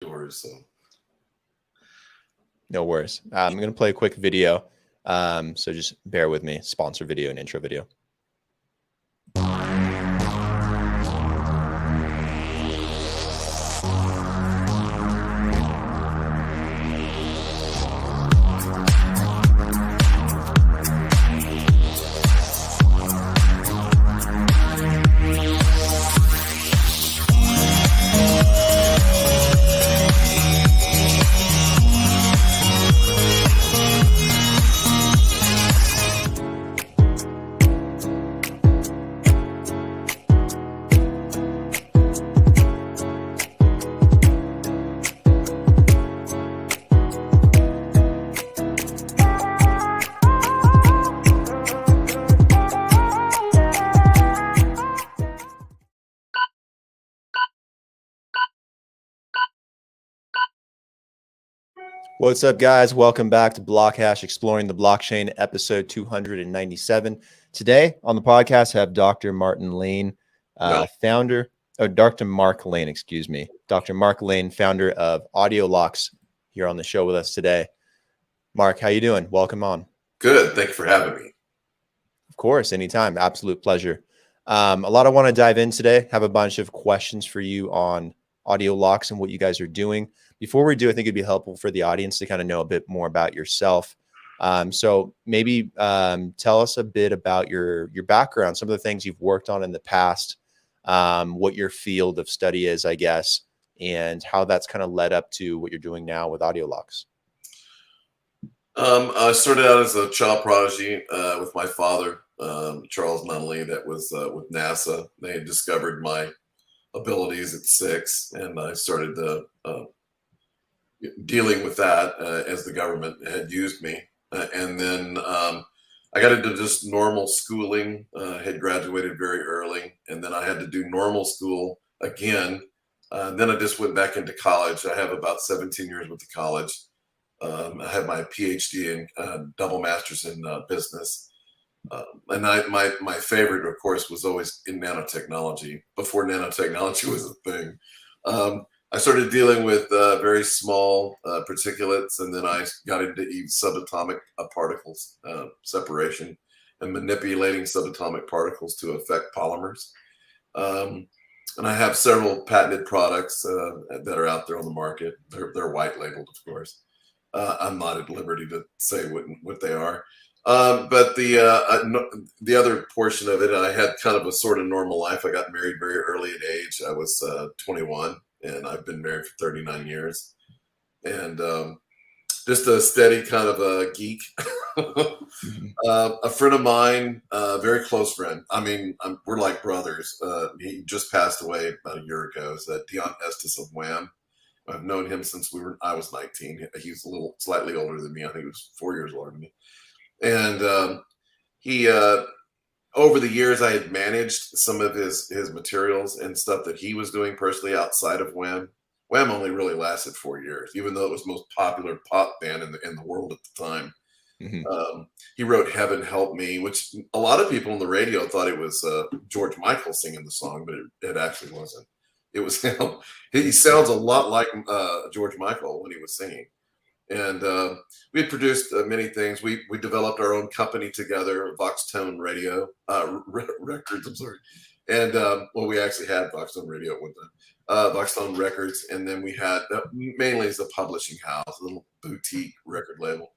yours. So No worries. I'm going to play a quick video. So just bear with me. Sponsor video and intro video. What's up, guys? Welcome back to BlockHash, Exploring the Blockchain, episode 297. Today on the podcast, I have Dr. Martin Lane, Dr. Mark Lane, excuse me. Dr. Mark Lane, founder of Audiolox, here on the show with us today. Mark, how you doing? Welcome on. good. Thank you for having me. Of course, anytime. Absolute pleasure. A lot I want to dive in today. Have a bunch of questions for you on Audiolox and what you guys are doing. Before we do, I think it'd be helpful for the audience to kind of know a bit more about yourself. So maybe tell us a bit about your background, some of the things you've worked on in the past, what your field of study is, I guess, and how that's kind of led up to what you're doing now with Audiolox. I started out as a child prodigy with my father, Charles Nunley, that was with NASA. They had discovered my abilities at 6, and I started dealing with that as the government had used me. And then I got into just normal schooling, had graduated very early, and then I had to do normal school again. Then I just went back into college. I have about 17 years with the college. I have my PhD in double master's in business. And my favorite, of course, was always in nanotechnology, before nanotechnology was a thing. I started dealing with very small particulates, and then I got into subatomic particles separation and manipulating subatomic particles to affect polymers. And I have several patented products that are out there on the market. They're white labeled, of course. I'm not at liberty to say what they are. But the other portion of it, I had kind of a sort of normal life. I got married very early at age. I was 21. And I've been married for 39 years, and just a steady kind of a geek. A friend of mine, a very close friend. I mean, we're like brothers. He just passed away about a year ago. Is Dion Estes of Wham. I've known him since I was 19. He's a little slightly older than me. I think he was 4 years older than me. And he over the years, I had managed some of his materials and stuff that he was doing personally outside of Wham. Wham only really lasted 4 years, even though it was the most popular pop band in the world at the time. Mm-hmm. He wrote "Heaven Help Me," which a lot of people on the radio thought it was George Michael singing the song, but it actually wasn't. It was him. He sounds a lot like George Michael when he was singing. And we had produced many things. We developed our own company together, Voxtone Radio Records. I'm sorry, and we actually had Voxtone Radio at one time, Voxtone Records, and then we had mainly as a publishing house, a little boutique record label,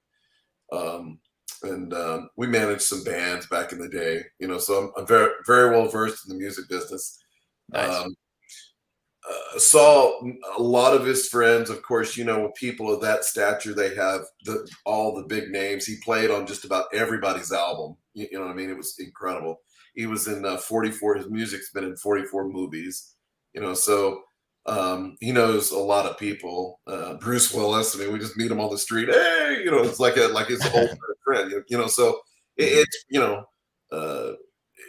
and we managed some bands back in the day. So I'm very very well versed in the music business. Nice. Saw a lot of his friends, of course, people of that stature, they have all the big names. He played on just about everybody's album. You know what I mean? It was incredible. He was in 44, his music's been in 44 movies, so he knows a lot of people. Bruce Willis, I mean, we just meet him on the street. Hey, it's like his old friend, so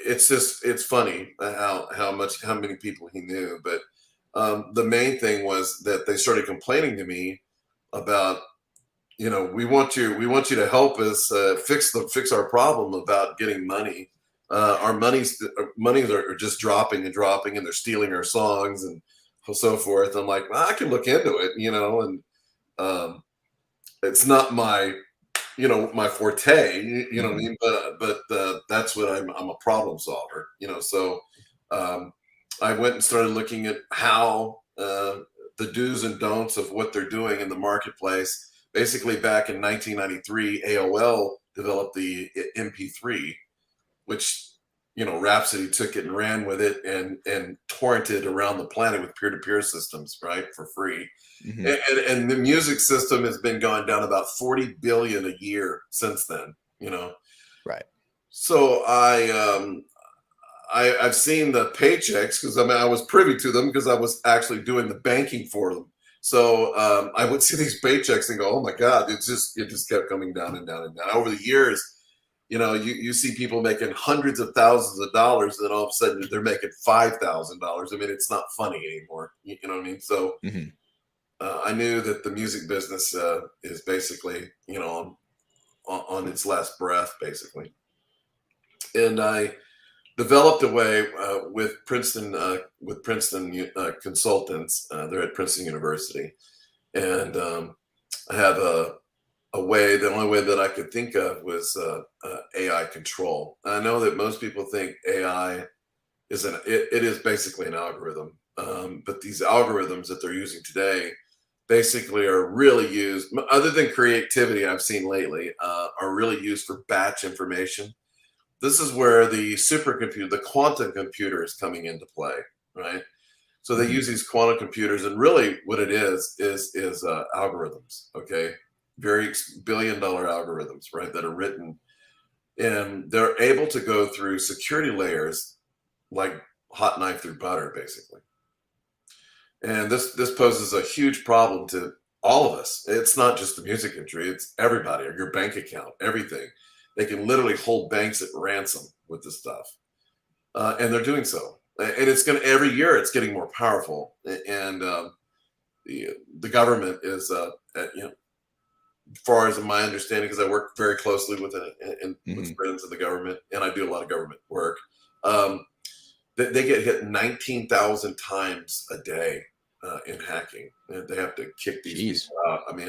it's funny how many people he knew, but the main thing was that they started complaining to me about, we want you to help us fix our problem about getting money. Our monies are just dropping and dropping, and they're stealing our songs, and so forth. I'm like, well, I can look into it, and um, it's not my, my forte, you know what I Mhm. mean? But that's what I'm a problem solver, So um, I went and started looking at how the do's and don'ts of what they're doing in the marketplace. Basically, back in 1993, AOL developed the MP3, which Rhapsody took it and ran with it and torrented around the planet with peer-to-peer systems, right, for free. Mhm. And the music system has been going down about 40 billion a year since then. Right. So I've seen the paychecks because I was privy to them because I was actually doing the banking for them. So I would see these paychecks and go, oh my God, it just kept coming down and down and down over the years. You see people making hundreds of thousands of dollars, and then all of a sudden they're making $5,000. I mean, it's not funny anymore. You know what I mean? So Mhm. I knew that the music business is basically, on its last breath, basically. And I developed a way with Princeton consultants. They're at Princeton University, and I have a way. The only way that I could think of was AI control. I know that most people think AI it is basically an algorithm, but these algorithms that they're using today basically are really used, other than creativity I've seen lately, are really used for batch information. This is where the supercomputer, the quantum computer is coming into play, right? So they Mhm. use these quantum computers, and really what it is algorithms, okay? Very billion-dollar algorithms, right, that are written, and they're able to go through security layers like hot knife through butter, basically. And this poses a huge problem to all of us. It's not just the music industry; it's everybody. Or your bank account, everything. They can literally hold banks at ransom with this stuff, and they're doing so. And it's going to every year. It's getting more powerful, and the government is, as far as my understanding, because I work very closely with Mhm. friends in the government, and I do a lot of government work. Um, they get hit 19,000 times a day in hacking. And they have to kick these people Jeez. out. I mean,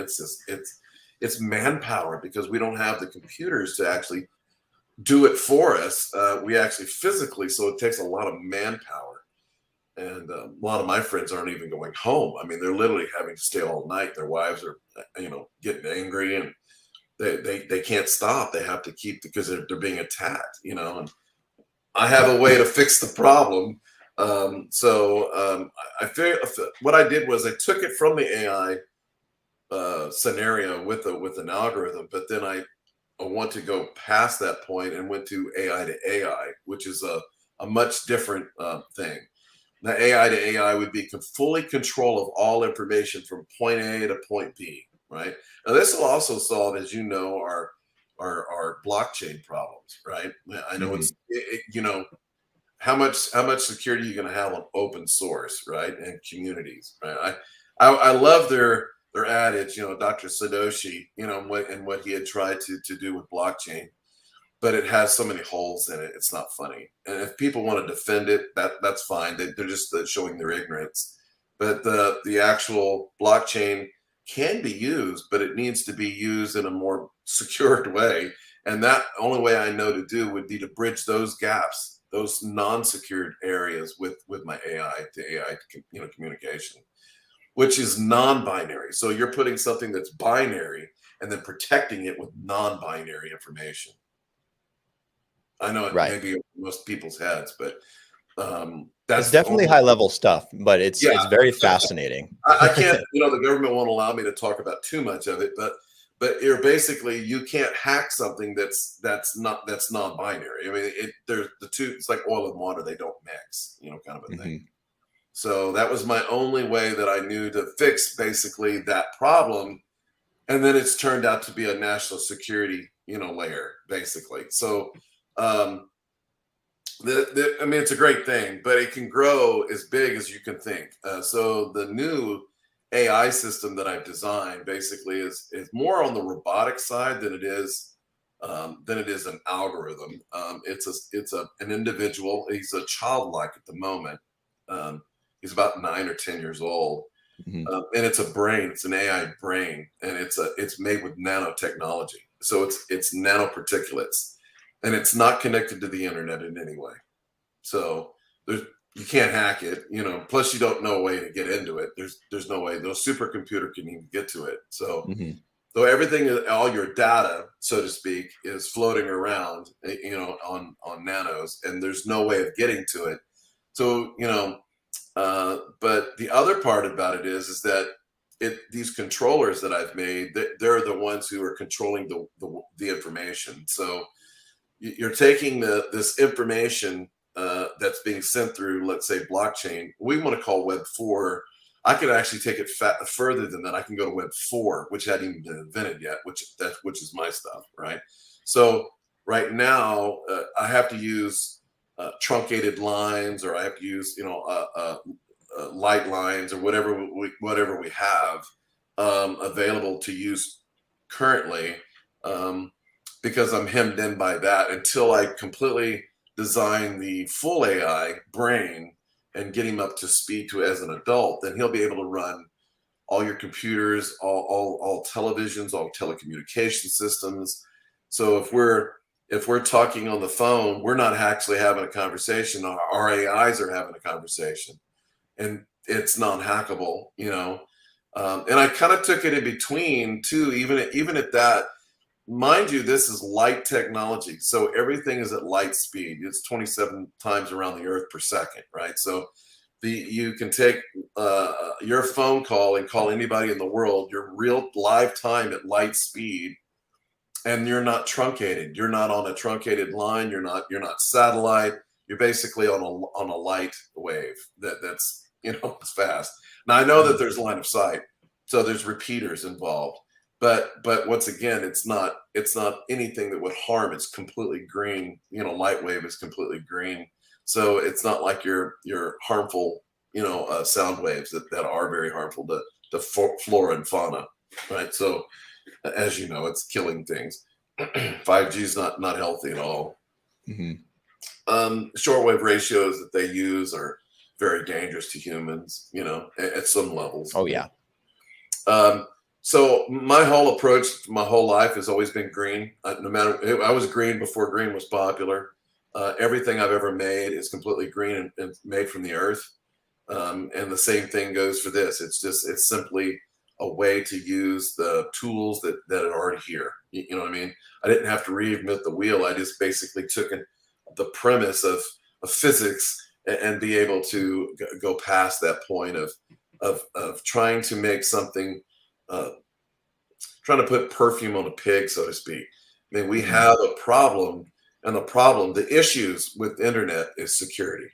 it's manpower because we don't have the computers to actually do it for us. We actually physically, so it takes a lot of manpower. And a lot of my friends aren't even going home. I mean, they're literally having to stay all night. Their wives are, getting angry, and they can't stop. They have to keep because they're being attacked. And I have a way to fix the problem. I figured what I did was I took it from the AI scenario with an algorithm, but then I want to go past that point and went to AI to AI, which is a much different thing. The AI to AI would be fully control of all information from point A to point B, right? Now, this will also solve, as you know, our blockchain problems, right? I know Mhm. how much security are you going to have on open source, right, and communities, right? I love their adage, Dr. Sadoshi, and what he had tried to do with blockchain, but it has so many holes in it. It's not funny. And if people want to defend it, that's fine. They're just showing their ignorance. But the actual blockchain can be used, but it needs to be used in a more secured way. And that only way I know to do would be to bridge those gaps, those non-secured areas with my AI to AI communication, which is non-binary. So you're putting something that's binary and then protecting it with non-binary information. I know it Right. may be over most people's heads, but It's that's the definitely only. high level stuff, but it's Yeah, it's very fascinating. I can't. The government won't allow me to talk about too much of it, but you're basically you can't hack something that's non-binary. I mean, there's the two. It's like oil and water; they don't mix, kind of a thing. Mhm. So that was my only way that I knew to fix basically that problem, and then it's turned out to be a national security, layer basically. So. Um, I mean, it's a great thing, but it can grow as big as you can think. So the new AI system that I've designed basically is more on the robotic side than it is an algorithm. It's an individual. He's a childlike at the moment. Um, He's about 9 or 10 years old. Mhm. And it's a brain, it's an AI brain, and it's made with nanotechnology. So it's nanoparticulates, and it's not connected to the internet in any way. So there's you can't hack it, plus you don't know a way to get into it. There's no way, no supercomputer can even get to it. So Mhm. so everything, all your data, so to speak, is floating around, on nanos, and there's no way of getting to it. So, but the other part about it is that these controllers that I've made, they're the ones who are controlling the information. So you're taking this information that's being sent through, let's say, blockchain. We want to call Web 4. I could actually take it further than that. I can go to Web 4, which hadn't even been invented yet, which is my stuff, right? So right now, I have to use truncated lines, or I have to use light lines, or whatever we have available to use currently, because I'm hemmed in by that until I completely design the full AI brain and get him up to speed to as an adult. Then he'll be able to run all your computers, all televisions, all telecommunication systems. So if we're talking on the phone, we're not actually having a conversation. Our AIs are having a conversation, and it's non-hackable, and I kind of took it in between too, even at that. Mind you, this is light technology, so everything is at light speed. It's 27 times around the earth per second, right? So you can take your phone call and call anybody in the world, your real live time at light speed, and you're not truncated. You're not on a truncated line. You're not satellite. You're basically on a light wave that's it's fast. Now I know that there's line of sight, so there's repeaters involved. But once again, it's not anything that would harm. It's completely green. Light wave is completely green, so it's not like your harmful sound waves that are very harmful to flora and fauna, right? So as you know, it's killing things. 5G is not healthy at all. Mhm. Shortwave ratios that they use are very dangerous to humans, at some levels. Oh yeah. So my whole approach, my whole life has always been green. No matter, I was green before green was popular. Everything I've ever made is completely green and made from the earth. And the same thing goes for this. It's simply a way to use the tools that are already here. You know what I mean? I didn't have to reinvent the wheel. I just basically took the premise of physics and be able to go past that point of trying to make something, trying to put perfume on a pig, so to speak. I mean, we Mhm. have a problem, and the issues with internet is security.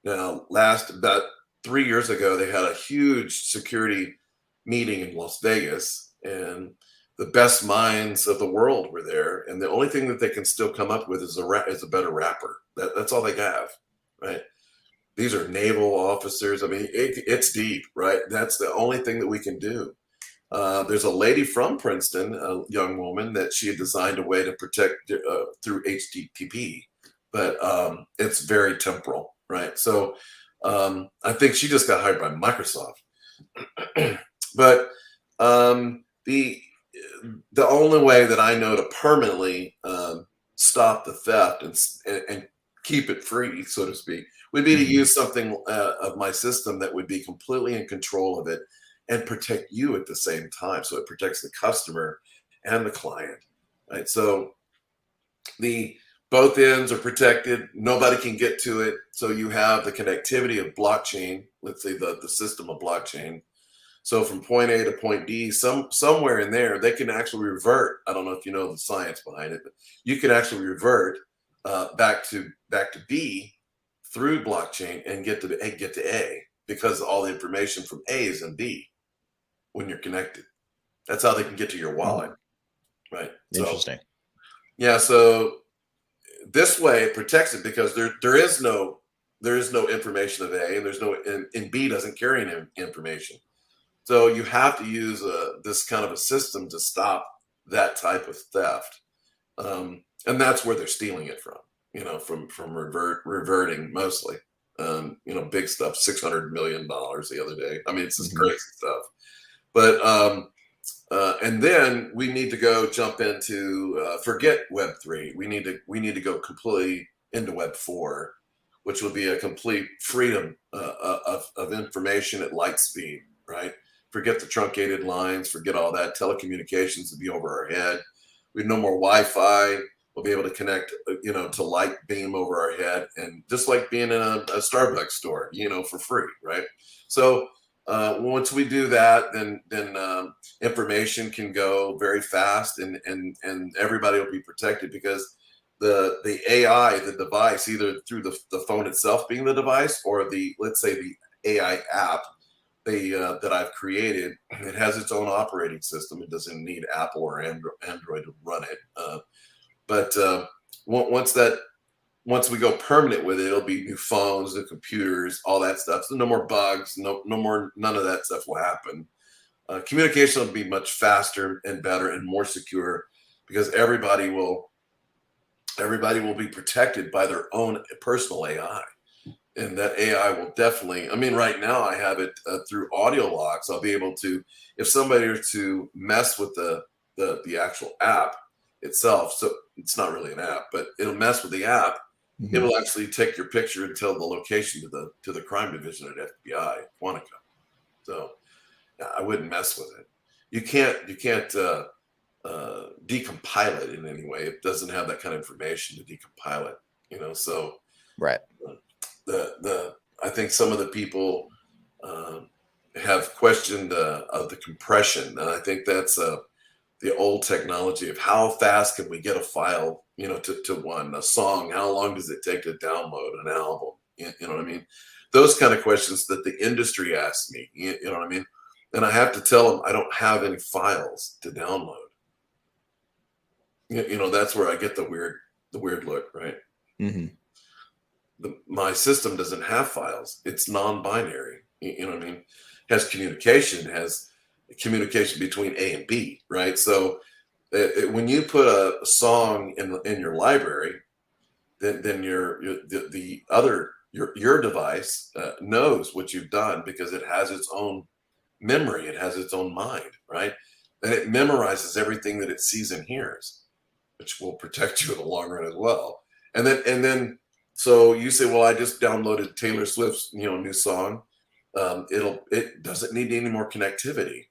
Now, about 3 years ago, they had a huge security meeting in Las Vegas, and the best minds of the world were there. And the only thing that they can still come up with is a better rapper. That's all they have, right? These are naval officers. I mean, it's deep, right? That's the only thing that we can do. There's a lady from Princeton, a young woman, that she had designed a way to protect through HTTP, but it's very temporal, right? So I think she just got hired by Microsoft. But the only way that I know to permanently stop the theft and keep it free, so to speak, would be to Mhm. use something of my system that would be completely in control of it and protect you at the same time. So it protects the customer and the client, right? So the both ends are protected. Nobody can get to it. So you have the connectivity of blockchain. Let's say the system of blockchain. So from point A to point D, somewhere in there, they can actually revert. I don't know if you know the science behind it, but you can actually revert back to B through blockchain and get to A, because all the information from A is in B when you're connected. That's how they can get to your wallet, Mhm. right? So Interesting. yeah, so this way it protects it, because there is no information of A, and there's no and B doesn't carry any information. So you have to use this kind of a system to stop that type of theft, and that's where they're stealing it from. From reverting mostly. You know, big stuff, $600 million the other day. I mean, it's just Mhm. crazy stuff. But and then we need to go jump into forget Web3. We need to go completely into Web4, which will be a complete freedom of information at light speed, right? Forget the truncated lines, forget all that. Telecommunications will be over our head. We have no more Wi-Fi. We'll be able to connect, you know, to light beam over our head, and just like being in a Starbucks store, you know, for free, right? So once we do that, then information can go very fast, and everybody will be protected because the AI, the device, either through the phone itself being the device, or the, let's say, the AI app that I've created, it has its own operating system. It doesn't need Apple or Android to run it. But once once we go permanent with it, it'll be new phones, new computers, all that stuff. So no more bugs, none of that stuff will happen. Communication will be much faster and better and more secure because everybody will be protected by their own personal AI. And that AI will definitely, I mean, right now I have it through Audiolox. I'll be able to, if somebody were to mess with the actual app itself, so it's not really an app, but it'll mess with the app. Mhm. It'll actually take your picture and tell the location to the crime division at FBI, Quantico. So yeah, I wouldn't mess with it. You can't decompile it in any way. It doesn't have that kind of information to decompile it. You know, so Right. the I think some of the people uh, have questioned of the compression, and I think that's the old technology of how fast can we get a file, you know, to one a song. How long does it take to download an album? You know what I mean? Those kind of questions that the industry asks me. You know what I mean? And I have to tell them I don't have any files to download. You know, that's where I get the weird look, right? Mhm. My system doesn't have files. It's non-binary. You know what I mean? Has communication between A and B, right? So when you put a song in your library, then the other your device knows what you've done because it has its own memory. It has its own mind, right? And it memorizes everything that it sees and hears, which will protect you in the long run as well. And then so you say, well, I just downloaded Taylor Swift's new song. It doesn't need any more connectivity.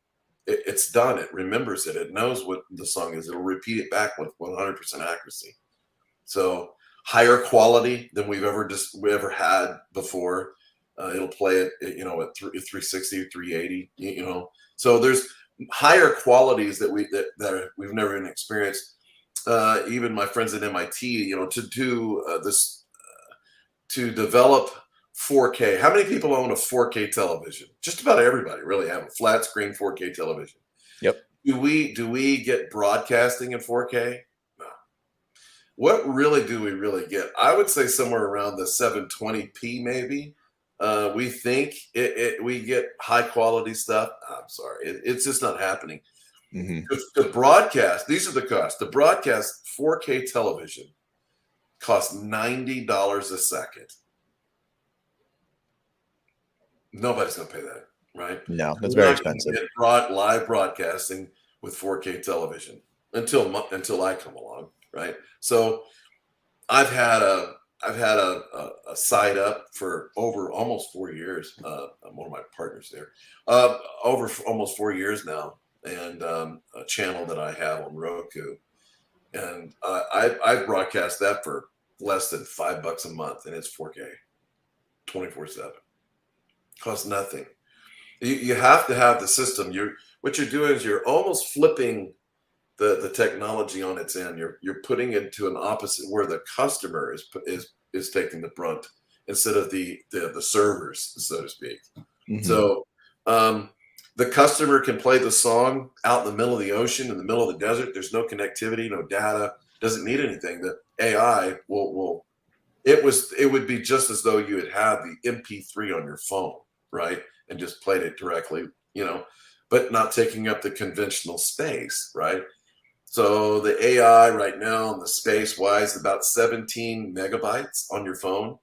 It's done. It remembers it. It knows what the song is. It'll repeat it back with 100% accuracy. So higher quality than we ever had before. It'll play it, at 360, 380. So there's higher qualities that we've never even experienced. Even my friends at MIT, to do this, to develop 4K. How many people own a 4K television? Just about everybody really have a flat screen 4K television. Yep. Do we get broadcasting in 4K? No. What really do we really get? I would say somewhere around the 720p maybe. We think we get high quality stuff. I'm sorry, it's just not happening. Mhm. To broadcast, these are the costs. To broadcast 4K television costs $90 a second. Nobody's going to pay that, right? No, that's We're very not going to expensive. get live broadcasting with 4K television until I come along, right? So I've had a site up for over almost 4 years. I'm one of my partners there, over almost 4 years now, and a channel that I have on Roku, and I broadcast that for less than $5 a month, and it's 4K, 24/7. Costs nothing. You have to have the system. What you're doing is you're almost flipping the technology on its end. You're putting it to an opposite where the customer is taking the brunt instead of the servers, so to speak. Mhm. So the customer can play the song out in the middle of the ocean, in the middle of the desert. There's no connectivity, no data, doesn't need anything. The AI will it would be just as though you had the MP3 on your phone, right? And just played it directly, but not taking up the conventional space, right? So the AI right now in the space wise about 17 megabytes on your phone,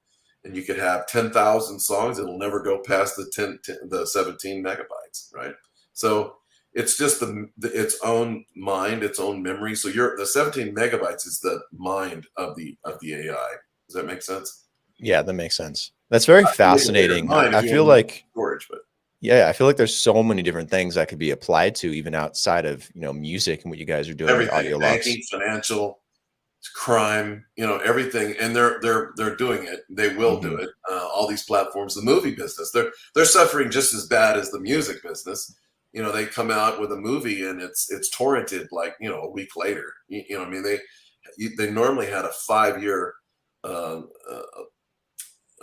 and you could have 10,000 songs. It'll never go past the 17 megabytes, right? So it's just its own mind, its own memory. So the 17 megabytes is the mind of the AI. Does that make sense? Yeah, that makes sense. That's very fascinating. I feel like storage, but yeah, I feel like there's so many different things that could be applied to even outside of, music and what you guys are doing with everything, Audiolox. banking, financial, crime, everything, and they're doing it. They will do it. All these platforms, the movie business, they're suffering just as bad as the music business. They come out with a movie and it's torrented like a week later. I mean, they normally had a 5-year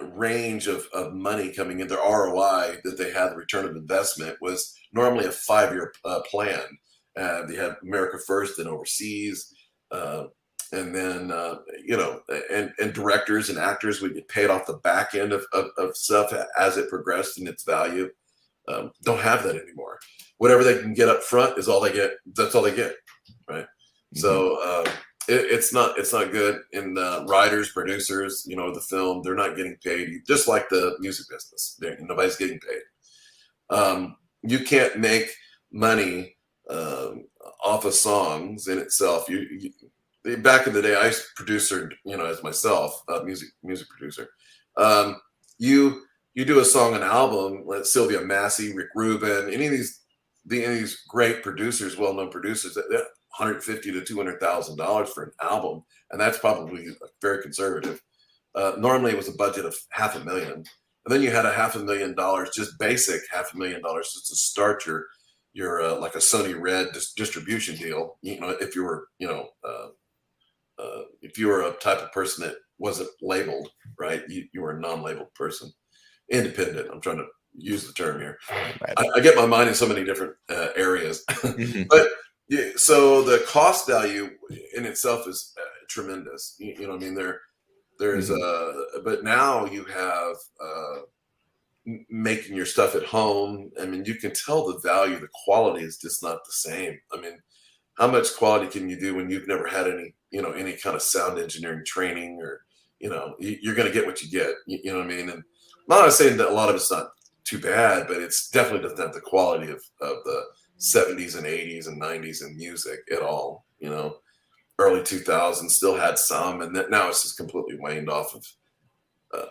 range of money coming in. Their ROI that they had, the return of investment, was normally a 5-year plan. They had America First and overseas. And then, and directors and actors would get paid off the back end of stuff as it progressed in its value. Don't have that anymore. Whatever they can get up front is all they get. That's all they get, right? So it's not good. And writers, producers, the film, they're not getting paid. Just like the music business, nobody's getting paid. You can't make money off of songs in itself. Back in the day, I used to producer, as myself, a music producer. You do a song, an album, like Sylvia Massey, Rick Rubin, any of these great producers, well-known producers, that $150,000 to $200,000 for an album, and that's probably very conservative. Normally, it was a budget of $500,000, and then you had $500,000, just basic $500,000, just to start your like a Sony Red distribution deal. If you were if you were a type of person that wasn't labeled, right? You were a non-labeled person, independent. I'm trying to use the term here. Right. I get my mind in so many different areas, but so the cost value in itself is tremendous. I mean, there's but now you have making your stuff at home. I mean, you can tell the value, the quality is just not the same. I mean, how much quality can you do when you've never had any kind of sound engineering training, or, you're going to get what you get, you know what I mean? And I'm not saying that a lot of it's not too bad, but it's definitely doesn't have the quality of the 70s and 80s and 90s in music at all. Early 2000s still had some, and now it's just completely waned off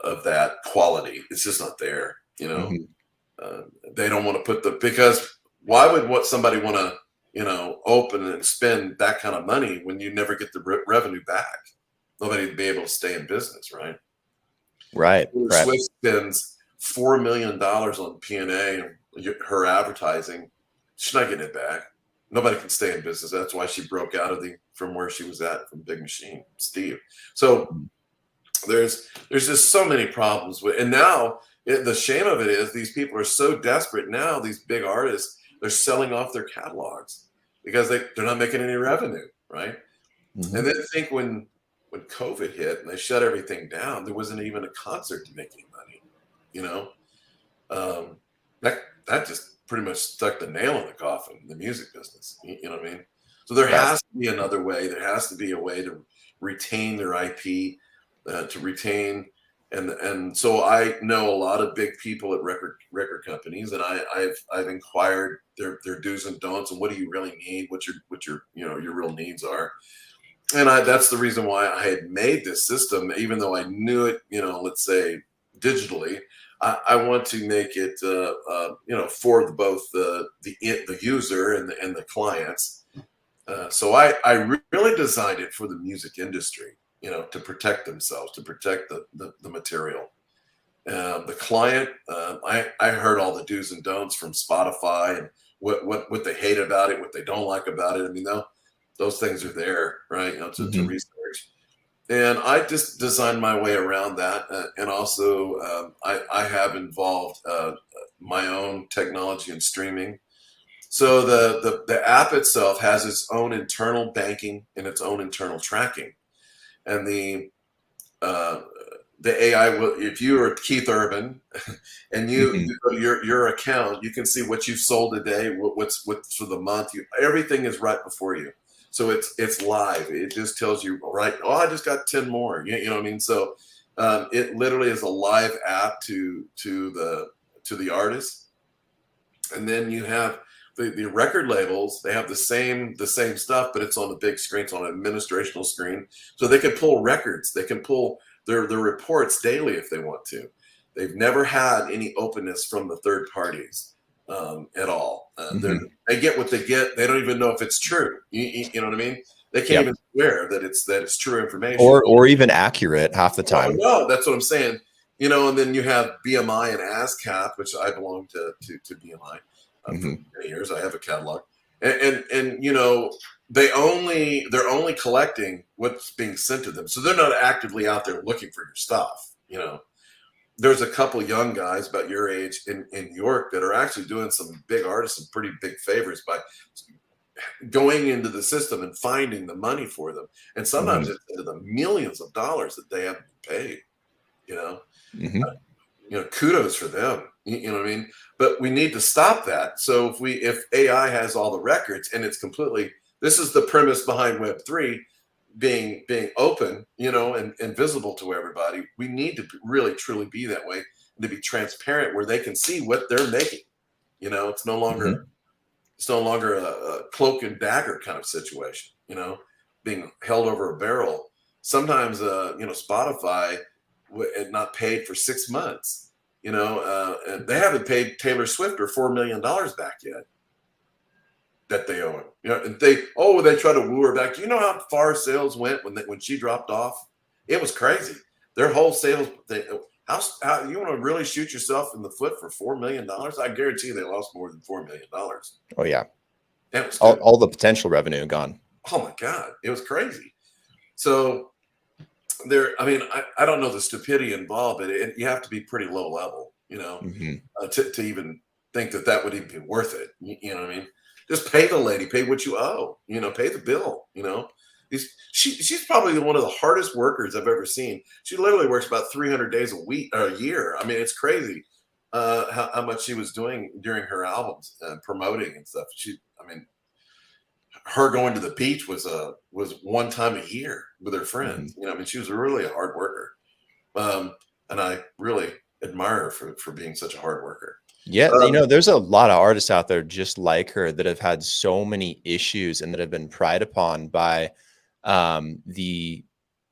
of that quality. It's just not there. They don't want to because why would somebody want to open and spend that kind of money when you never get the revenue back? Nobody would be able to stay in business, right? Right. Swift spends $4 million on P&A and her advertising. She's not getting it back. Nobody can stay in business. That's why she broke out from where she was at, from Big Machine, Steve. So there's just so many problems and now the shame of it is these people are so desperate now. These big artists, they're selling off their catalogs because they're not making any revenue, right? And then think when COVID hit and they shut everything down, there wasn't even a concert to make any money. That just pretty much stuck the nail in the coffin in the music business. You know what I mean? So there has to be another way. There has to be a way to retain their IP, to retain. And so I know a lot of big people at record companies, and I've inquired their do's and don'ts and what do you really need, what your your real needs are. And that's the reason why I had made this system, even though I knew it, let's say digitally. I want to make it, for both the user and the clients. So I really designed it for the music industry, to protect themselves, to protect the material. The client, I heard all the do's and don'ts from Spotify and what they hate about it, what they don't like about it. I mean, those things are there, right? To research. And I just designed my way around that. And also, I have involved my own technology and streaming. So the app itself has its own internal banking and its own internal tracking. And the AI will, if you are Keith Urban and you go to your account, you can see what you've sold today, what's for the month. Everything is right before you. So it's live. It just tells you, right, oh, I just got 10 more. You know what I mean? So It literally is a live app to the artist, and then you have the record labels. They have the same stuff, but it's on the big screen. It's on an administrational screen, so they can pull records. They can pull their reports daily if they want to. They've never had any openness from the third parties at all. They get what they get. They don't even know if it's true. You know what I mean? They can't even swear that it's true information, or even accurate half the time. No, that's what I'm saying. You know, and then you have BMI and ASCAP, which I belong to BMI for many years. I have a catalog, and you know, they're only collecting what's being sent to them, so they're not actively out there looking for your stuff. You know, there's a couple young guys about your age in New York that are actually doing some big artists some pretty big favors by going into the system and finding the money for them, and sometimes it's into the millions of dollars that they haven't paid. You know, you know, kudos for them. You know what I mean? But we need to stop that. So if AI has all the records and it's completely, this is the premise behind Web3 being open, you know, and visible to everybody. We need to really truly be that way and to be transparent where they can see what they're making. You know, it's no longer a cloak and dagger kind of situation, you know, being held over a barrel. Sometimes, you know, Spotify had not paid for 6 months, you know, and they haven't paid Taylor Swift her $4 million back yet that they owe him. You know, and they try to woo her back. Do you know how far sales went when she dropped off? It was crazy. Their whole sales thing. How you want to really shoot yourself in the foot for $4 million? I guarantee you they lost more than $4 million. Oh yeah, that was all the potential revenue gone. Oh my God, it was crazy. So I mean, I don't know the stupidity involved, but you have to be pretty low level, you know, to even think that would even be worth it. You know what I mean? Just pay the lady, pay what you owe, you know, pay the bill, you know. She's probably one of the hardest workers I've ever seen. She literally works about 300 days a year. I mean, it's crazy how much she was doing during her albums and promoting and stuff. I mean, her going to the beach was one time a year with her friends. You know, I mean, she was really a hard worker, and I really admire her for being such a hard worker. Yeah, you know, there's a lot of artists out there just like her that have had so many issues and that have been pried upon by the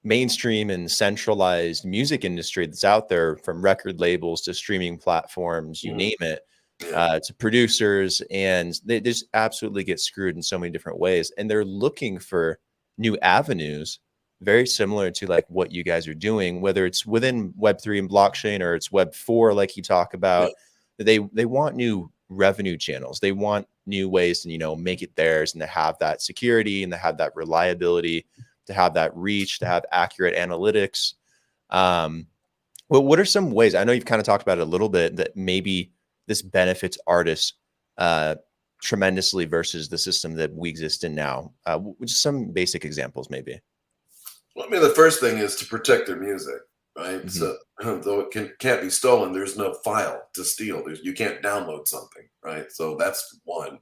mainstream and centralized music industry that's out there, from record labels to streaming platforms, you name it, to producers, and they just absolutely get screwed in so many different ways. And they're looking for new avenues, very similar to like what you guys are doing, whether it's within Web3 and blockchain or it's Web4, like you talk about. They want new revenue channels. They want new ways to, you know, make it theirs and to have that security and to have that reliability, to have that reach, to have accurate analytics. Well, what are some ways, I know you've kind of talked about it a little bit, that maybe this benefits artists tremendously versus the system that we exist in now? Just some basic examples, maybe. Well, I mean, the first thing is to protect their music. Right. So though it can't be stolen, there's no file to steal. You can't download something. Right. So that's one.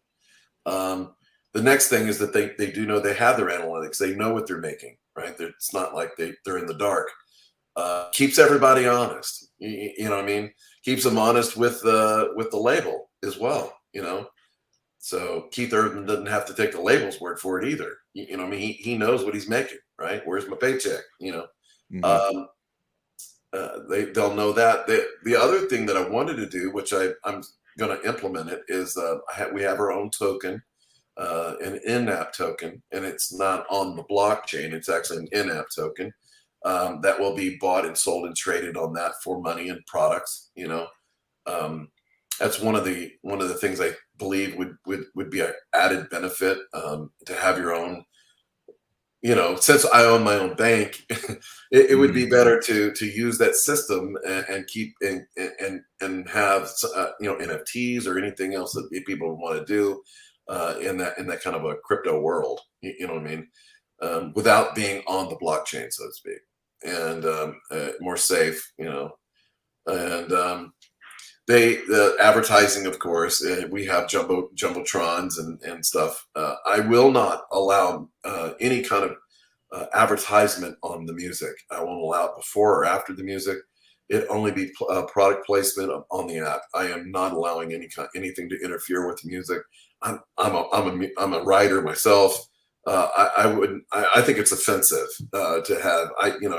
The next thing is that they do know they have their analytics. They know what they're making. Right. It's not like they're in the dark. Keeps everybody honest. You know what I mean? Keeps them honest with the label as well. You know. So Keith Urban doesn't have to take the label's word for it either. You know what I mean? He knows what he's making. Right. Where's my paycheck? You know. They'll know that. The other thing that I wanted to do, which I'm going to implement it, is we have our own token, an in-app token, and it's not on the blockchain. It's actually an in-app token that will be bought and sold and traded on that for money and products. You know, that's one of the things I believe would be an added benefit to have your own. You know, since I own my own bank, it would be better to use that system and keep and have you know, NFTs or anything else that people want to do in that kind of a crypto world. You know what I mean? Without being on the blockchain, so to speak, and more safe. You know, and the advertising, of course, we have jumbotrons and stuff. I will not allow any kind of advertisement on the music. I won't allow it before or after the music. It only be product placement on the app. I am not allowing anything to interfere with the music. I'm a writer myself. I think it's offensive to have,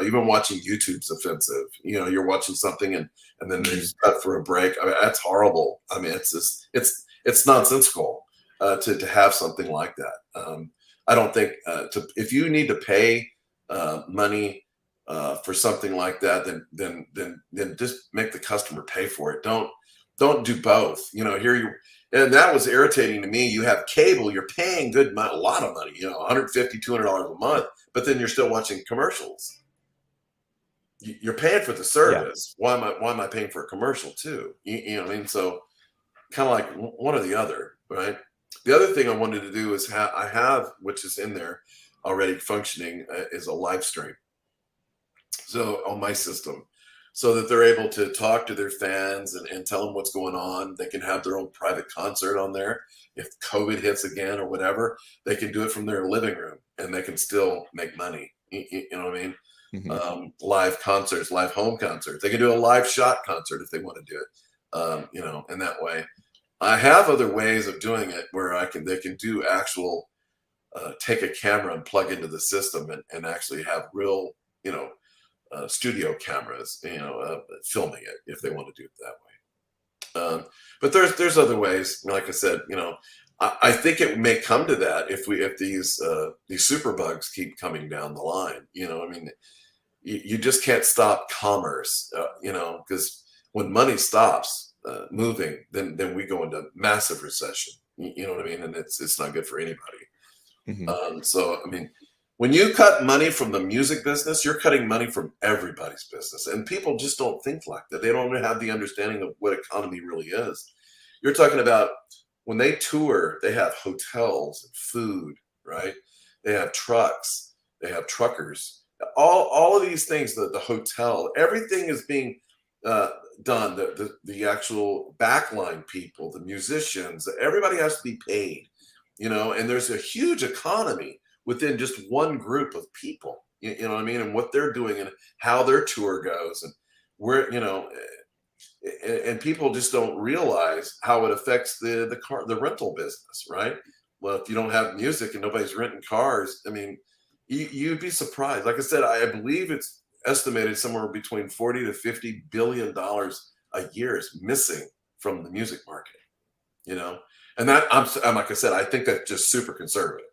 even watching YouTube's offensive. You're watching something and then they just cut for a break. I mean, that's horrible. I mean, it's nonsensical to have something like that. I don't think if you need to pay money for something like that, then just make the customer pay for it. Don't do both. And that was irritating to me. You have cable, you're paying a lot of money, $150, $200 a month, but then you're still watching commercials. You're paying for the service. Yeah. Why am I paying for a commercial too? You know what I mean? So kind of like one or the other, right? The other thing I wanted to do is I have, which is in there already functioning, is a live stream. So on my system, so that they're able to talk to their fans and tell them what's going on. They can have their own private concert on there. If COVID hits again or whatever, they can do it from their living room and they can still make money. You know what I mean? Mm-hmm. Live concerts, live home concerts. They can do a live shot concert if they want to do it, in that way. I have other ways of doing it where they can do actual, take a camera and plug into the system and actually have real, studio cameras, filming it if they want to do it that way. But there's other ways. Like I said, I think it may come to that if these super bugs keep coming down the line. You just can't stop commerce. Because when money stops moving, then we go into massive recession. You know what I mean? And it's not good for anybody. Mm-hmm. So I mean, when you cut money from the music business, you're cutting money from everybody's business. And people just don't think like that. They don't have the understanding of what economy really is. You're talking about when they tour, they have hotels and food, right? They have trucks, they have truckers. All of these things, the hotel, everything is being done. The actual backline people, the musicians, everybody has to be paid, and there's a huge economy within just one group of people, you know what I mean? And what they're doing and how their tour goes and where, and people just don't realize how it affects the rental business, right? Well, if you don't have music and nobody's renting cars, I mean, you'd be surprised. Like I said, I believe it's estimated somewhere between 40 to 50 billion dollars a year is missing from the music market, and that I'm like I said, I think that's just super conservative.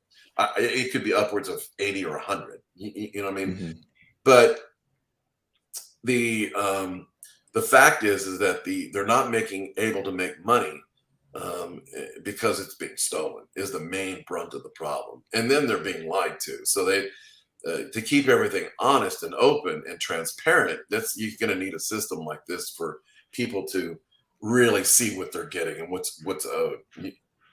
It could be upwards of 80 or 100. You know what I mean? Mm-hmm. But the fact is that they're not able to make money because it's being stolen is the main brunt of the problem, and then they're being lied to. So they to keep everything honest and open and transparent. You're going to need a system like this for people to really see what they're getting and what's owed.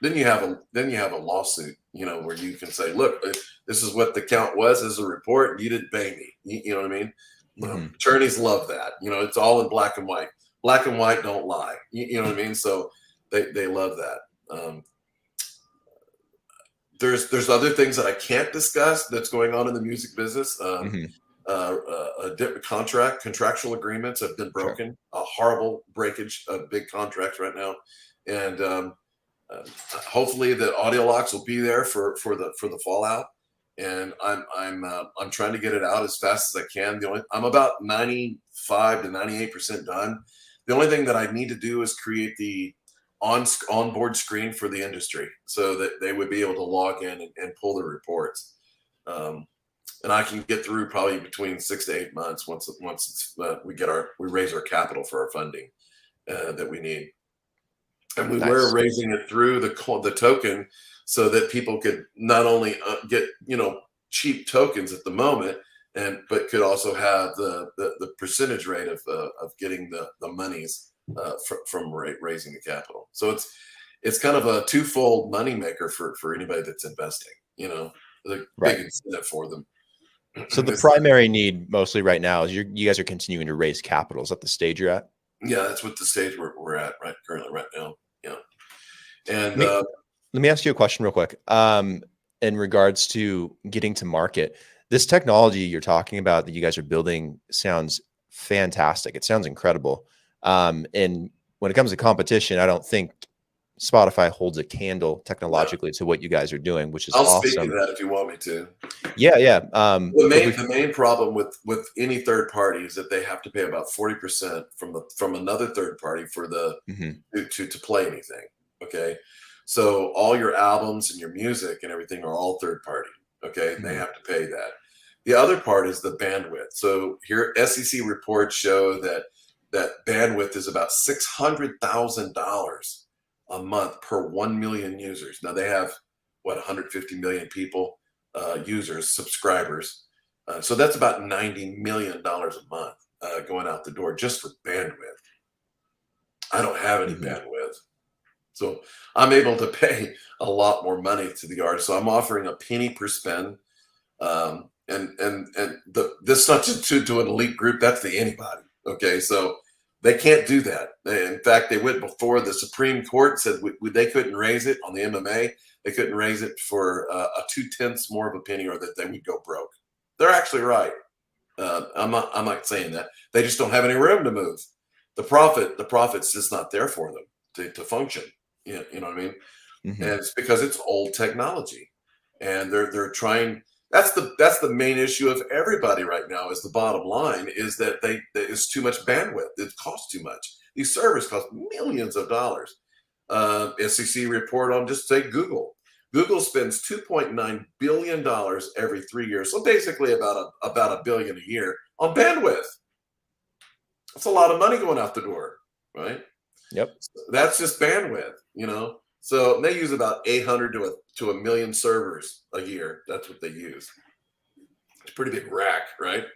Then you have a lawsuit, where you can say, look, this is what the count was as a report, and you didn't pay me. You know what I mean? Mm-hmm. Attorneys love that. It's all in black and white. Black and white don't lie. You know what I mean? So they love that. There's other things that I can't discuss that's going on in the music business. Contractual agreements have been broken. Sure. A horrible breakage of big contracts right now, and hopefully the Audiolox will be there for the fallout, and I'm trying to get it out as fast as I can. I'm about 95 to 98% done. The only thing that I need to do is create the onboard screen for the industry so that they would be able to log in and pull the reports. And I can get through probably between 6 to 8 months once we raise our capital for our funding that we need. And we're raising it through the token so that people could not only get cheap tokens at the moment, but could also have the percentage rate of getting the monies from raising the capital. So it's kind of a twofold money maker for anybody that's investing. The big incentive for them. So the primary need mostly right now is you guys are continuing to raise capital. Is that the stage you're at? Yeah, that's what the stage we're at currently right now. Yeah. And let me ask you a question real quick. In regards to getting to market, This technology you're talking about that you guys are building sounds fantastic. It sounds incredible. And when it comes to competition, I don't think Spotify holds a candle No, technologically to what you guys are doing, which is I'll speak to awesome. that if you want me to. Yeah, yeah. But The main problem with any third party is that they have to pay about 40% from another third party for the mhm, to play anything. Okay, so all your albums and your music and everything are all third party. Okay, they mhm, have to pay that. The other part is the bandwidth. So here, SEC reports show that bandwidth is about $600,000 a month per 1 million users. Now they have what 150 million people users, subscribers. So that's about $90 million a month going out the door just for bandwidth. I don't have any mhm, bandwidth. So I'm able to pay a lot more money to the artist. So I'm offering a penny per spin. This not just to an elite group, that's the anybody. Okay. So they can't do that. In fact, they went before the Supreme Court said they couldn't raise it on the MMA. They couldn't raise it for a 2/10 more of a penny, or that they would go broke. They're actually right. I'm not saying that. They just don't have any room to move. The profit's just not there for them to function. You know what I mean? And mhm. it's because it's old technology, and they're trying. That's the main issue of everybody right now. Is the bottom line is that it's too much bandwidth. It costs too much. These servers cost millions of dollars. SEC report on just say Google. Google spends $2.9 billion every 3 years, so basically about a billion a year on bandwidth. That's a lot of money going out the door, right? Yep. That's just bandwidth, you know. So they use about 800 to a million servers a year. That's what they use. It's a pretty big rack, right?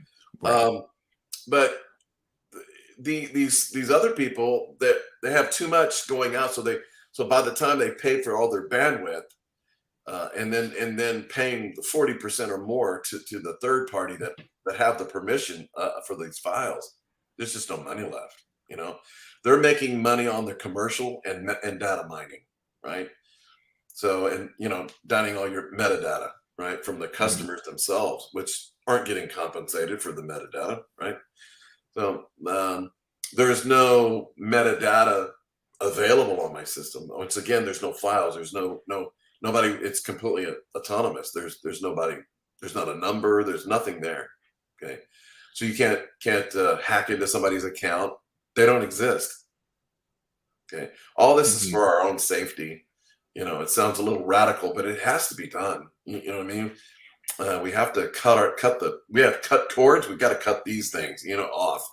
Right. Um, but these other people that they have too much going out, so by the time they pay for all their bandwidth, and then paying the 40% or more to the third party that have the permission for these files, there's just no money left. You know, they're making money on the commercial and data mining, right? So, and dining all your metadata, right, from the Mhm. customers themselves, which aren't getting compensated for the metadata, right? So there's no metadata available on my system. Once again, there's no files. There's nobody. It's completely autonomous. There's nobody. There's not a number. There's nothing there. Okay, so you can't hack into somebody's account. They don't exist. Okay, all this is Mhm. for our own safety. It sounds a little radical, but it has to be done. You know what I mean? We have to we have cut cords. We've got to cut these things, off.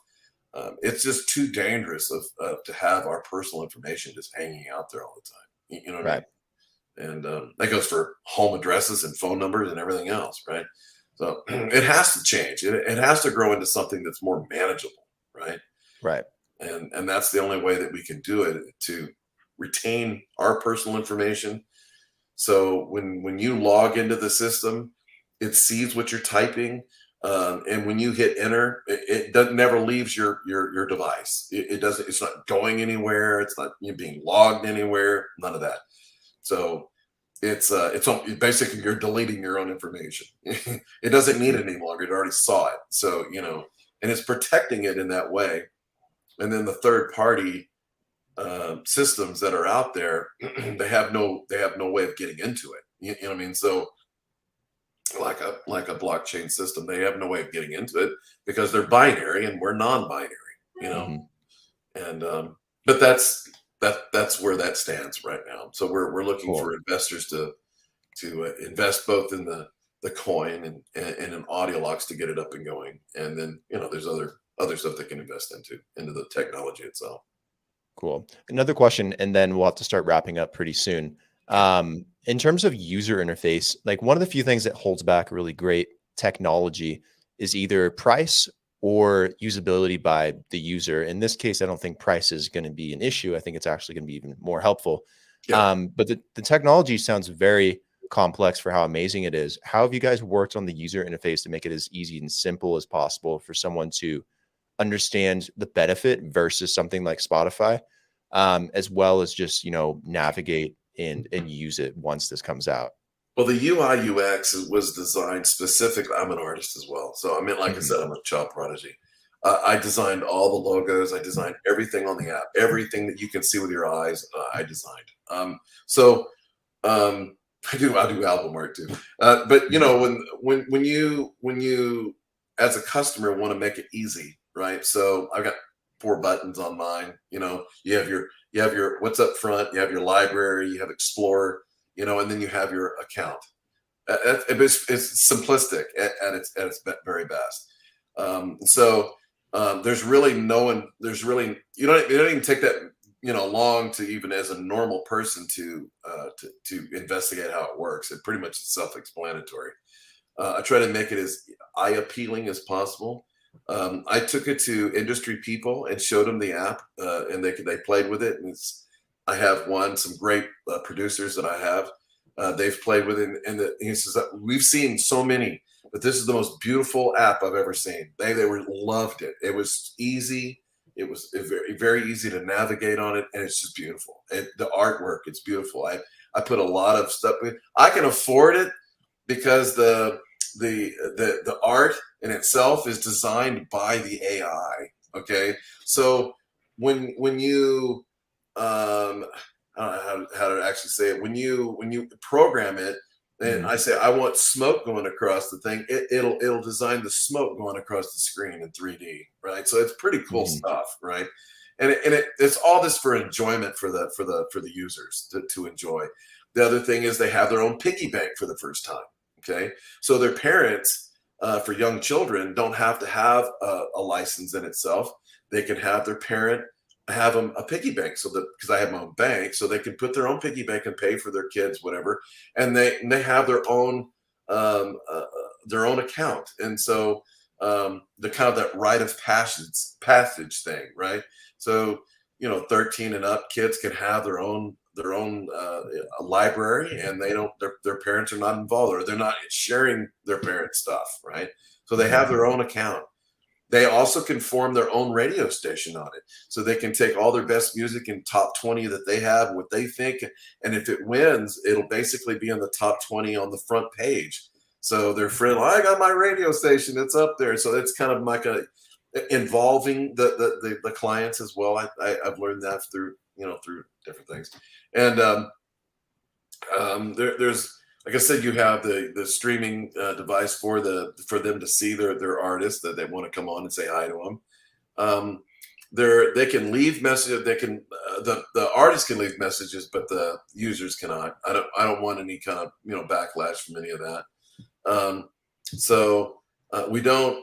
It's just too dangerous to have our personal information just hanging out there all the time. You know what I mean? Right. And that goes for home addresses and phone numbers and everything else, right? So it has to change. It has to grow into something that's more manageable, right? Right. And that's the only way that we can do it, to retain our personal information. So when you log into the system, it sees what you're typing, and when you hit enter, it doesn't never leaves your device. It doesn't. It's not going anywhere. It's not being logged anywhere. None of that. So basically you're deleting your own information. It doesn't need it any longer. It already saw it. So and it's protecting it in that way. And then the third party systems that are out there, they have no way of getting into it. You know what I mean? So like a blockchain system, they have no way of getting into it because they're binary and we're non-binary. You know, Mhm. and but that's where that stands right now. So we're looking Cool. for investors to invest both in the coin and an Audiolox to get it up and going, and then there's other stuff they can invest into the technology itself. Cool. Another question, and then we'll have to start wrapping up pretty soon. Okay. In terms of user interface, like one of the few things that holds back really great technology is either price or usability by the user. In this case, I don't think price is going to be an issue. I think it's actually going to be even more helpful. Yeah. But the technology sounds very complex for how amazing it is. How have you guys worked on the user interface to make it as easy and simple as possible for someone to understand the benefit versus something like Spotify, as well as just, navigate and use it once this comes out? Well, the UI UX was designed specifically. I'm an artist as well, so I mean, like I Mhm. said, I'm a child prodigy. I designed all the logos. I designed everything on the app. Everything that you can see with your eyes, I designed. So um, I do album art too. But you Mhm. know, when you as a customer want to make it easy, right? So I've got 4 buttons on mine. You know, you have your what's up front. You have your library. You have Explorer. You know, and then you have your account. It's simplistic at its very best. There's really no one. There's really you don't even take that long to even as a normal person to investigate how it works. It pretty much is self-explanatory. I try to make it as eye appealing as possible. I took it to industry people and showed them the app, and they played with it. And I have some great producers that I have. They've played with it, and he says that we've seen so many, but this is the most beautiful app I've ever seen. They loved it. It was easy. It was very very easy to navigate on it, and it's just beautiful. The artwork, it's beautiful. I put a lot of stuff. I can afford it because the art in itself is designed by the AI. Okay, so when you I don't know how to actually say it. When you program it, and Mhm. I say I want smoke going across the thing, it'll design the smoke going across the screen in 3D, right? So it's pretty cool Mhm. stuff, right? It's all this for enjoyment for the users to enjoy. The other thing is they have their own piggy bank for the first time. Okay, so their parents, for young children, don't have to have a license in itself. They can have their parent have them a piggy bank, so that because I have my own bank, so they can put their own piggy bank and pay for their kids whatever, and they have their own account, and so the kind of that rite of passage thing, right? So 13 and up kids can have their own library, and they don't their parents are not involved, or they're not sharing their parents' stuff, right? So they Mhm. have their own account. They also can form their own radio station on it. So they can take all their best music in top 20 that they have, what they think. And if it wins, it'll basically be in the top 20 on the front page. So their friend, I got my radio station, it's up there. So it's kind of like involving the clients as well. I've learned that through different things. And there's like I said, you have the streaming device for them to see their artists that they want to come on and say hi to them. They can leave messages. They can the artist can leave messages, but the users cannot. I don't want any kind of backlash from any of that.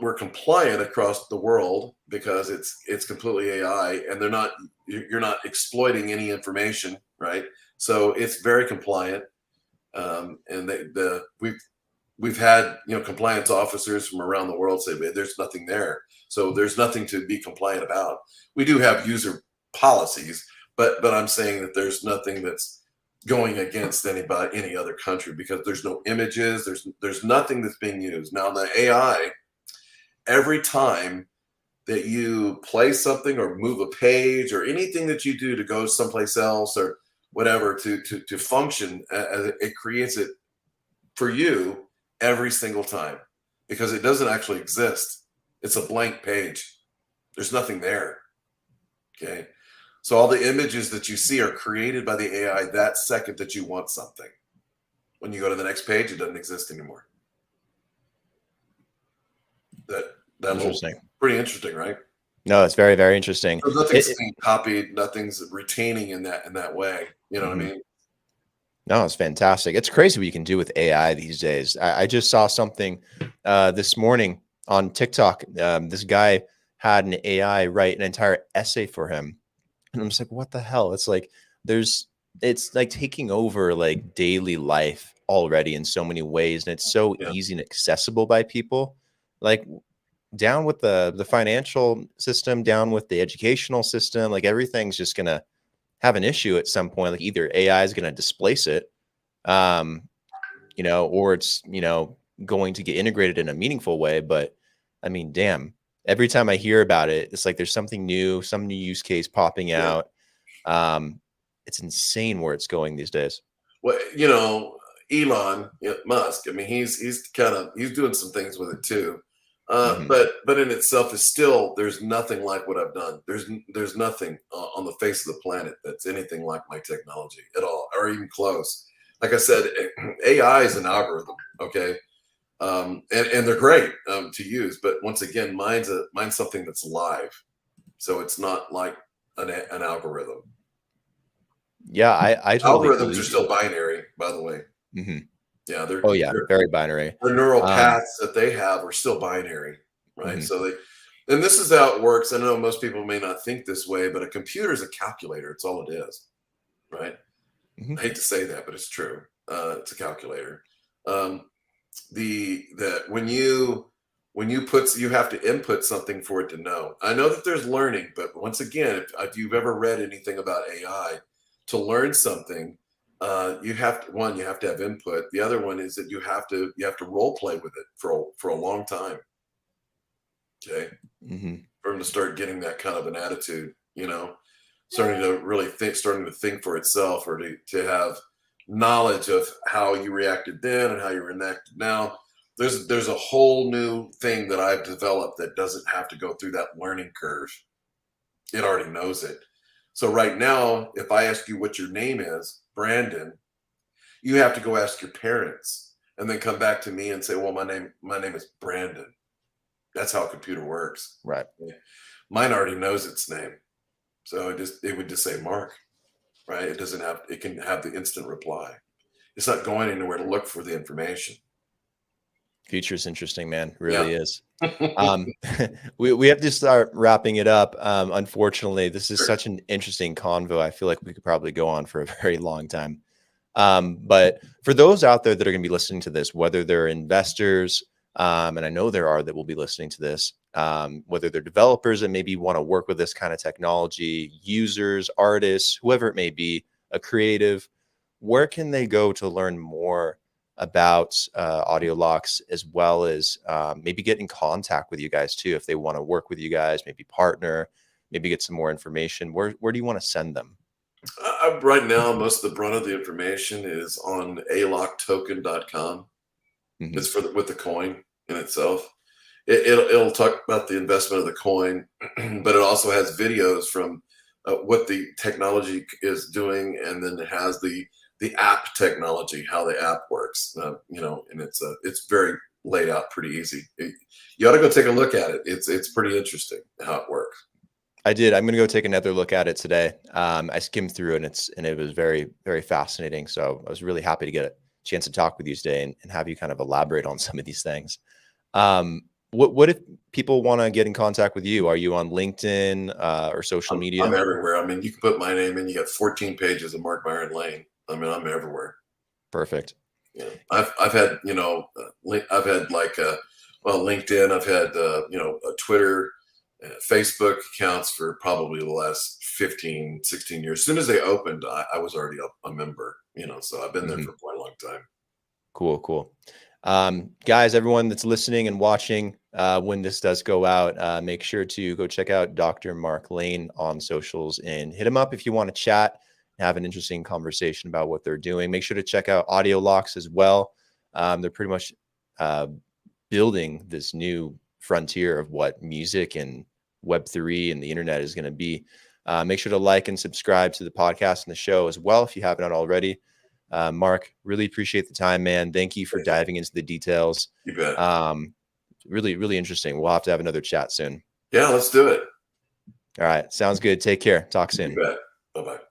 We're compliant across the world because it's completely AI, and you're not exploiting any information, right? So it's very compliant. And we've had compliance officers from around the world say there's nothing there, so there's nothing to be compliant about. We do have user policies, but I'm saying that there's nothing that's going against any other country, because there's no images, there's nothing that's being used. Now the AI, every time that you play something or move a page or anything that you do to go someplace else or whatever to function, it creates it for you every single time, because it doesn't actually exist. It's a blank page. There's nothing there. Okay. So all the images that you see are created by the AI that second that you want something. When you go to the next page, it doesn't exist anymore. That that little Interesting. Pretty interesting, right? No, it's very, very interesting. So nothing's It, being copied, nothing's retaining in that way. You know what I mhm. mean? No, it's fantastic. It's crazy what you can do with AI these days. I just saw something this morning on TikTok. This guy had an AI write an entire essay for him. And I'm just like, what the hell? It's like taking over like daily life already in so many ways. And it's so Yeah. easy and accessible by people. Like down with the financial system, down with the educational system, like everything's just gonna have an issue at some point. Like either AI is gonna displace it, um, or it's, going to get integrated in a meaningful way. But I mean, damn, every time I hear about it, it's like there's something new, some new use case popping Yeah. out. It's insane where it's going these days. Well, Elon Musk. I mean, he's doing some things with it too. Hmm. But in itself is still, there's nothing like what I've done. There's nothing on the face of the planet that's anything like my technology at all, or even close. Like I said, AI is an algorithm, okay, and they're great to use. But once again, mine's something that's live, so it's not like an algorithm. Yeah, I totally Algorithms are believe you. still binary, by the way. Hmm. Yeah, Oh yeah, very binary. the neural Um, paths that they have are still binary, right? mhm. So and this is how it works. I know most people may not think this way, but a computer is a calculator. It's all it is, right? Mhm. I hate to say that, but it's true. It's a calculator. Um, that you have to input something for it to know. I know that there's learning, but once again, if you've ever read anything about AI, to learn something, you have to have input. The other one is that you have to role play with it for a long time. Okay, Mhm. for them to start getting that kind of an attitude, starting to really starting to think for itself, or to have knowledge of how you reacted then and how you reacted now. There's a whole new thing that I've developed that doesn't have to go through that learning curve. It already knows it. So right now, if I ask you what your name is, Brandon, you have to go ask your parents and then come back to me and say, well, my name is Brandon. That's how a computer works. Right. Mine already knows its name. So it would just say Mark, right? It can have the instant reply. It's not going anywhere to look for the information. Future's interesting, man. Yeah. Really is. We have to start wrapping it up. Unfortunately, this is Sure. such an interesting convo. I feel like we could probably go on for a very long time. But for those out there that are going to be listening to this, whether they're investors, and I know there are that will be listening to this, whether they're developers and maybe want to work with this kind of technology, users, artists, whoever it may be, a creative, where can they go to learn more about Audiolox, as well as maybe get in contact with you guys too, if they want to work with you guys, maybe partner, maybe get some more information? Where do you want to send them? Right now, most of the brunt of the information is on alocktoken.com. Hmm. It's with the coin in itself. It'll talk about the investment of the coin, but it also has videos from what the technology is doing, and then it has the app technology, how the app works. And it's very laid out pretty easy. You ought to go take a look at it. It's pretty interesting how it works. I did. I'm going to go take another look at it today. I skimmed through and it was very, very fascinating. So I was really happy to get a chance to talk with you today and have you kind of elaborate on some of these things. What if people want to get in contact with you? Are you on LinkedIn or social I'm media? everywhere. I mean, you can put my name in. You got 14 pages of Mark Byron Lane. I mean, I'm everywhere. Perfect. Yeah, I've had I've had LinkedIn. I've had a Twitter, Facebook accounts for probably the last 15, 16 years. As soon as they opened, I was already a member. So I've been there Hmm. for quite a long time. Cool, cool. Guys, everyone that's listening and watching, when this does go out, make sure to go check out Dr. Mark Lane on socials and hit him up if you want to chat and have an interesting conversation about what they're doing. Make sure to check out Audiolox as well. They're pretty much uh, building this new frontier of what music and Web3 and the internet is going to be. Make sure to like and subscribe to the podcast and the show as well if you haven't already. Mark, really appreciate the time, man. Thank you for Thank you. diving into the details. You bet. Really, really interesting. We'll have to have another chat soon. Yeah, let's do it. All right. Sounds good. Take care. Talk You soon. bet. Bye bye.